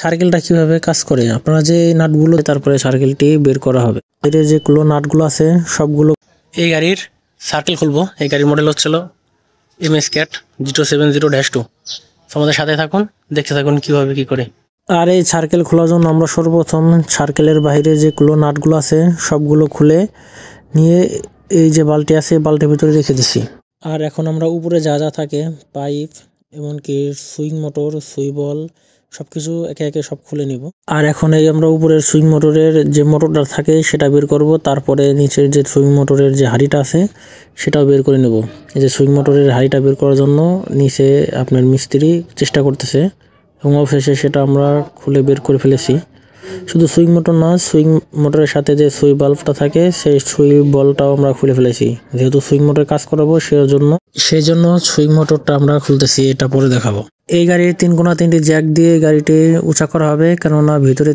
সার্কেলটা কিভাবে কাজ করে, আপনারা যে নাটগুলো তারপরে সার্কেলটি বের করা হবে। এর যেগুলো নাটগুলো আছে সবগুলো এই গাড়ির সার্কেল খুলবো। এই গাড়ির মডেল হচ্ছিল MS CAT G270-2। আমাদের সাথে থাকুন, দেখতে থাকুন কিভাবে কি করে। আর এই সার্কেল খোলার জন্য আমরা সর্বপ্রথম সার্কেলের বাইরে যেগুলো নাটগুলো আছে সবগুলো খুলে নিয়ে এই যে বালতি আছে বালতির ভিতরে রেখে দিছি। আর এখন আমরা উপরে যা যা থাকে পাইপ এমনকি সুইং মোটর সুই বল সবকিছু একে একে সব খুলে নিব। আর এখন এই আমরা উপরের সুইং মোটরের যে মোটরটা থাকে সেটা বের করব, তারপরে নিচের যে সুইং মোটরের যে হাঁড়িটা আছে সেটাও বের করে নেব। এই যে সুইং মোটরের হাঁড়িটা বের করার জন্য নিচে আপনার মিস্ত্রি চেষ্টা করতেছে এবং অবশেষে সেটা আমরা খুলে বের করে ফেলেছি। শুধু সুইং মোটর না, সুইং মোটরের সাথে যে সুই বাল্বটা থাকে সেই সুই বলটাও আমরা খুলে ফেলেছি। যেহেতু সুইং মোটর কাজ করাবো সেই জন্য সুইং মোটরটা আমরা খুলতেছি, এটা পরে দেখাবো। এই গাড়ির 3 কোণা 3টি জ্যাক দিয়ে গাড়িটি উঁচা করা হবে, কেননা ভিতরে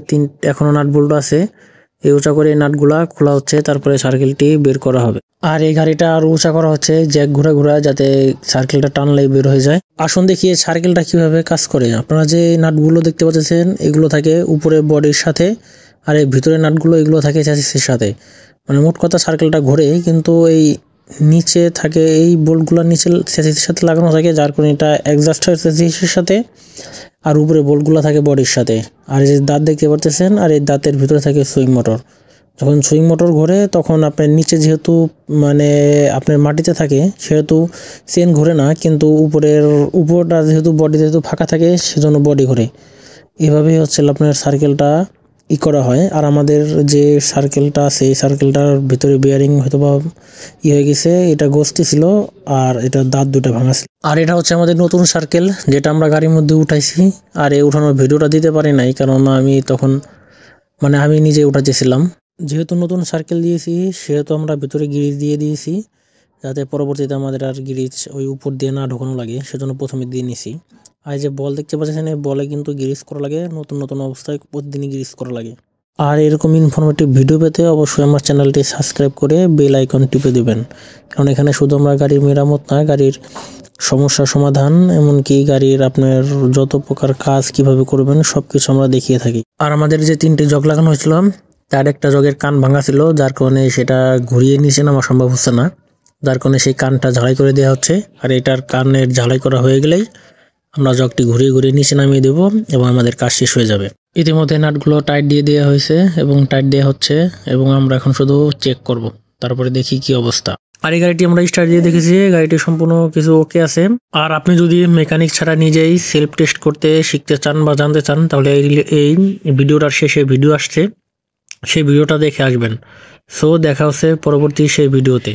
এখনো নাট বোল্ট আছে। এই উঁচা করে এই নাটগুলা খোলা হচ্ছে, তারপরে সার্কেলটি বের করা হবে। আর এই গাড়িটা আরো উঁচা করা হচ্ছে জ্যাক ঘুরা ঘুরা, যাতে সার্কেলটা টানলেই বের হয়ে যায়। আসুন দেখি সার্কেলটা কিভাবে কাজ করে। আপনারা যে নাটগুলো দেখতে পাচ্ছেন এগুলো থাকে উপরে বডির সাথে, আর এই ভিতরে নাটগুলো এগুলো থাকে চ্যাসিসের সাথে। মানে মোট কথা সার্কেলটা ঘোরে, কিন্তু এই নিচে থাকে এই বোল্টগুলো নিচে চ্যাসিসের সাথে লাগানো থাকে, যার কারণে এটা অ্যাডজাস্ট হয় চ্যাসিসের সাথে। আর উপরে বোল্টগুলো থাকে বডির সাথে। আর এই যে দাঁত দেখতে পাচ্ছেন, আর এই দাঁতের ভিতরে থাকে সুইং মোটর। যখন সুইং মোটর ঘোরে তখন আপনার নিচে যেহেতু মানে আপনার মাটিতে থাকে সেহেতু চেন ঘোরে না, কিন্তু উপরটা যেহেতু বডি যেহেতু ফাঁকা থাকে সেজন্য বডি ঘোরে। এভাবেই হচ্ছে আপনার সার্কেলটা করা হয়। আর আমাদের যে সার্কেলটা আছে এই সার্কেলটার ভিতরে বেয়ারিং হয়তো বা হয়ে গেছে, এটা গোস্তি ছিল আর এটা দাঁত দুটা ভাঙা ছিল। আর এটা হচ্ছে আমাদের নতুন সার্কেল যেটা আমরা গাড়ির মধ্যে উঠাইছি। আর এই উঠানোর ভিডিওটা দিতে পারি নাই, কারণ আমি তখন আমি নিজে উঠাতেছিলাম। যেহেতু নতুন সার্কেল দিয়েছি সেহেতু আমরা ভিতরে গিরিজ দিয়ে দিয়েছি, যাতে পরবর্তীতে আমাদের আর গিরিজ ওই উপর দিয়ে না ঢোকানো লাগে, সেজন্য প্রথমে দিয়ে নিছি। আর যে বল দেখতে পাচ্ছেন এই বলে কিন্তু গিরিজ করা লাগে, নতুন অবস্থায় প্রতিদিনই গিরিজ করা লাগে। আর এরকম ইনফরমেটিভ ভিডিও পেতে অবশ্যই আমার চ্যানেলটি সাবস্ক্রাইব করে বেল আইকন টিপে দিবেন, কারণ এখানে শুধু আমরা গাড়ির মেরামত না, গাড়ির সমস্যা সমাধান এমনকি গাড়ির আপনার যত প্রকার কাজ কিভাবে করবেন সবকিছু আমরা দেখিয়ে থাকি। আর আমাদের যে 3টি জগ লাগানো হয়েছিল তার একটা জগের কান ভাঙা ছিল, যার কারণে সেটা ঘুরিয়ে নিচে নামা সম্ভব হচ্ছে না, যার কারণে সেই কানটা ঝালাই করে দেওয়া হচ্ছে। আর এটার কানের ঝালাই করা হয়ে গেলেই আমরা জগটি ঘুরিয়ে নিচে নামিয়ে দেব এবং আমাদের কাজ শেষ হয়ে যাবে। ইতিমধ্যে নাটগুলো টাইট দিয়ে দেওয়া হয়েছে এবং টাইট দেওয়া হচ্ছে, এবং আমরা এখন শুধু চেক করব, তারপরে দেখি কি অবস্থা। আর এই গাড়িটি আমরা স্টার্ট দিয়ে দেখেছি, গাড়িটি সম্পূর্ণ কিছু ওকে আছে। আর আপনি যদি মেকানিক ছাড়া নিজেই সেলফ টেস্ট করতে শিখতে চান বা জানতে চান, তাহলে এই ভিডিওটার শেষে ভিডিও আসছে, সেই ভিডিওটা দেখে আসবেন। সো দেখা হচ্ছে পরবর্তী সেই ভিডিওতে।